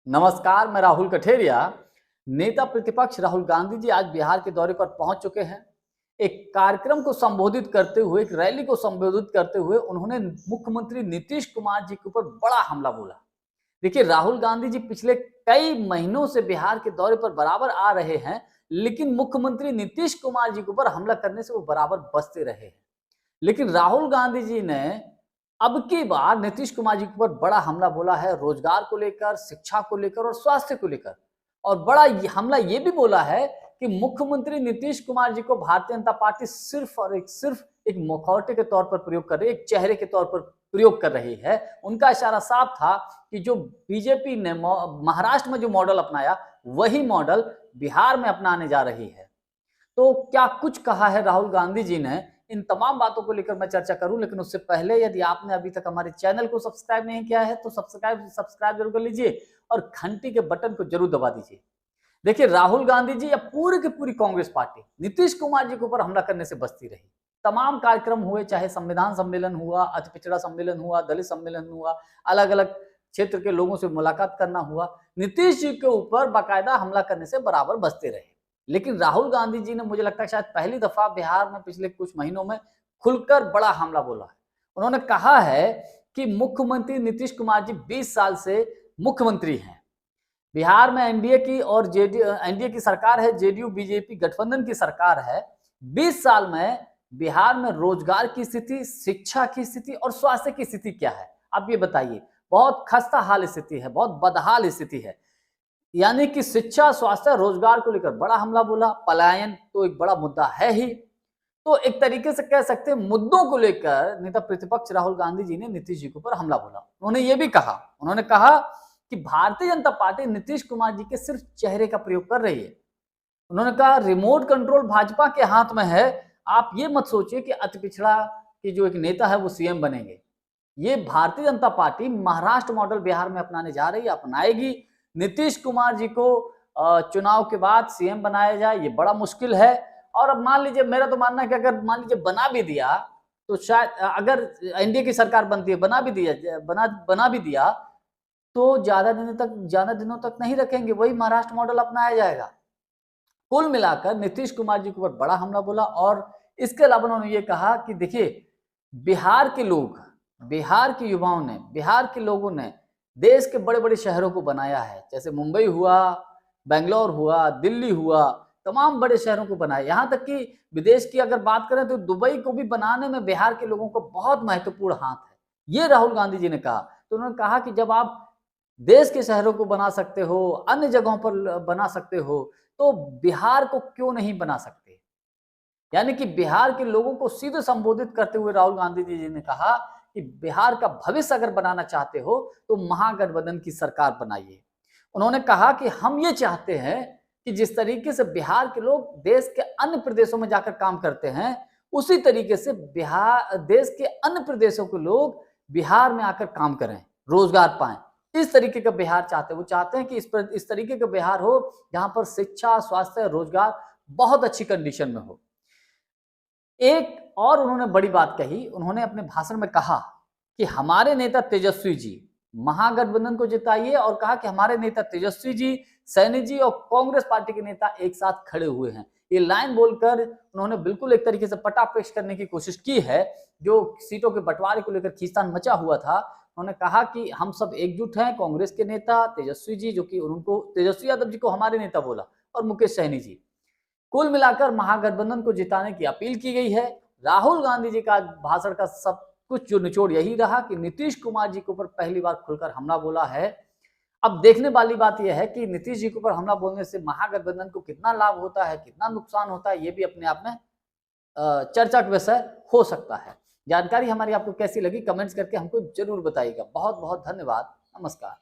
नमस्कार, मैं राहुल कठेरिया। नेता प्रतिपक्ष राहुल गांधी जी आज बिहार के दौरे पर पहुंच चुके हैं। एक कार्यक्रम को संबोधित करते हुए, एक रैली को संबोधित करते हुए उन्होंने मुख्यमंत्री नीतीश कुमार जी के ऊपर बड़ा हमला बोला। देखिए, राहुल गांधी जी पिछले कई महीनों से बिहार के दौरे पर बराबर आ रहे हैं, लेकिन मुख्यमंत्री नीतीश कुमार जी के ऊपर हमला करने से वो बराबर बचते रहे हैं। लेकिन राहुल गांधी जी ने अब की बार नीतीश कुमार जी के ऊपर बड़ा हमला बोला है, रोजगार को लेकर, शिक्षा को लेकर और स्वास्थ्य को लेकर। और बड़ा हमला ये भी बोला है कि मुख्यमंत्री नीतीश कुमार जी को भारतीय जनता पार्टी सिर्फ एक मुखौटे के तौर पर प्रयोग कर रही है, एक चेहरे के तौर पर प्रयोग कर रही है। उनका इशारा साफ था कि जो बीजेपी ने महाराष्ट्र में जो मॉडल अपनाया, वही मॉडल बिहार में अपनाने जा रही है। तो क्या कुछ कहा है राहुल गांधी जी ने, इन तमाम बातों को लेकर मैं चर्चा करूं, लेकिन उससे पहले यदि आपने अभी तक हमारे चैनल को सब्सक्राइब नहीं किया है तो सब्सक्राइब जरूर कर लीजिए और घंटी के बटन को जरूर दबा दीजिए। देखिए, राहुल गांधी जी या पूरी की पूरी कांग्रेस पार्टी नीतीश कुमार जी के ऊपर हमला करने से बचती रही। तमाम कार्यक्रम हुए, चाहे संविधान सम्मेलन हुआ, अति पिछड़ा सम्मेलन हुआ, दलित सम्मेलन हुआ, अलग अलग क्षेत्र के लोगों से मुलाकात करना हुआ, नीतीश जी के ऊपर बाकायदा हमला करने से बराबर बचते रहे। लेकिन राहुल गांधी जी ने, मुझे लगता है शायद पहली दफा बिहार में पिछले कुछ महीनों में खुलकर बड़ा हमला बोला है। उन्होंने कहा है कि मुख्यमंत्री नीतीश कुमार जी 20 साल से मुख्यमंत्री हैं। बिहार में एनडीए की सरकार है, जेडीयू बीजेपी गठबंधन की सरकार है। 20 साल में बिहार में रोजगार की स्थिति, शिक्षा की स्थिति और स्वास्थ्य की स्थिति क्या है, आप ये बताइए। बहुत खस्ता हाल स्थिति है, बहुत बदहाल स्थिति है। यानी कि शिक्षा, स्वास्थ्य, रोजगार को लेकर बड़ा हमला बोला। पलायन तो एक बड़ा मुद्दा है ही। तो एक तरीके से कह सकते हैं, मुद्दों को लेकर नेता प्रतिपक्ष राहुल गांधी जी ने नीतीश जी के ऊपर हमला बोला। उन्होंने ये भी कहा, उन्होंने कहा कि भारतीय जनता पार्टी नीतीश कुमार जी के सिर्फ चेहरे का प्रयोग कर रही है। उन्होंने कहा, रिमोट कंट्रोल भाजपा के हाथ में है। आप ये मत सोचिए कि अति पिछड़ा की जो एक नेता है वो सीएम बनेंगे। ये भारतीय जनता पार्टी महाराष्ट्र मॉडल बिहार में अपनाने जा रही है, अपनाएगी। नीतीश कुमार जी को चुनाव के बाद सीएम बनाया जाए, ये बड़ा मुश्किल है। और अब मान लीजिए, मेरा तो मानना है कि अगर मान लीजिए बना भी दिया, तो शायद अगर एनडीए की सरकार बनती है, बना भी दिया तो ज्यादा दिनों तक नहीं रखेंगे, वही महाराष्ट्र मॉडल अपनाया जाएगा। कुल मिलाकर नीतीश कुमार जी के ऊपर बड़ा हमला बोला। और इसके अलावा उन्होंने ये कहा कि देखिए, बिहार के लोग, बिहार के युवाओं ने, बिहार के लोगों ने देश के बड़े बड़े शहरों को बनाया है। जैसे मुंबई हुआ, बेंगलोर हुआ, दिल्ली हुआ, तमाम बड़े शहरों को बनाया। यहाँ तक कि विदेश की अगर बात करें तो दुबई को भी बनाने में बिहार के लोगों को बहुत महत्वपूर्ण हाथ है। ये राहुल गांधी जी ने कहा। तो उन्होंने कहा कि जब आप देश के शहरों को बना सकते हो, अन्य जगहों पर बना सकते हो, तो बिहार को क्यों नहीं बना सकते। यानी कि बिहार के लोगों को सीधे संबोधित करते हुए राहुल गांधी जी ने कहा कि बिहार का भविष्य अगर बनाना चाहते हो तो महागठबंधन की सरकार बनाइए। उन्होंने कहा कि हम ये चाहते हैं कि जिस तरीके से बिहार के लोग देश के अन्य प्रदेशों में जाकर काम करते हैं, उसी तरीके से देश के अन्य प्रदेशों के लोग बिहार में आकर काम करें, रोजगार पाएं। इस तरीके का बिहार चाहते हैं। वो चाहते हैं कि इस तरीके का बिहार हो जहां पर शिक्षा, स्वास्थ्य, रोजगार बहुत अच्छी कंडीशन में हो। एक और उन्होंने बड़ी बात कही। उन्होंने अपने भाषण में कहा कि हमारे नेता तेजस्वी जी, महागठबंधन को जिताइए, और कहा कि हमारे नेता तेजस्वी जी, सैनी जी और कांग्रेस पार्टी के नेता एक साथ खड़े हुए हैं। ये लाइन बोलकर उन्होंने बिल्कुल एक तरीके से पटापेश करने की कोशिश की है। जो सीटों के बंटवारे को लेकर खींचतान मचा हुआ था, उन्होंने कहा कि हम सब एकजुट हैं। कांग्रेस के नेता तेजस्वी जी, जो कि उनको तेजस्वी यादव जी को हमारे नेता बोला, और मुकेश सहनी जी। कुल मिलाकर महागठबंधन को जिताने की अपील की गई है। राहुल गांधी जी का भाषण का सब कुछ जो निचोड़ यही रहा कि नीतीश कुमार जी के ऊपर पहली बार खुलकर हमला बोला है। अब देखने वाली बात यह है कि नीतीश जी के ऊपर हमला बोलने से महागठबंधन को कितना लाभ होता है, कितना नुकसान होता है, ये भी अपने आप में चर्चा का विषय हो सकता है। जानकारी हमारी आपको कैसी लगी, कमेंट्स करके हमको जरूर बताइएगा। बहुत बहुत धन्यवाद। नमस्कार।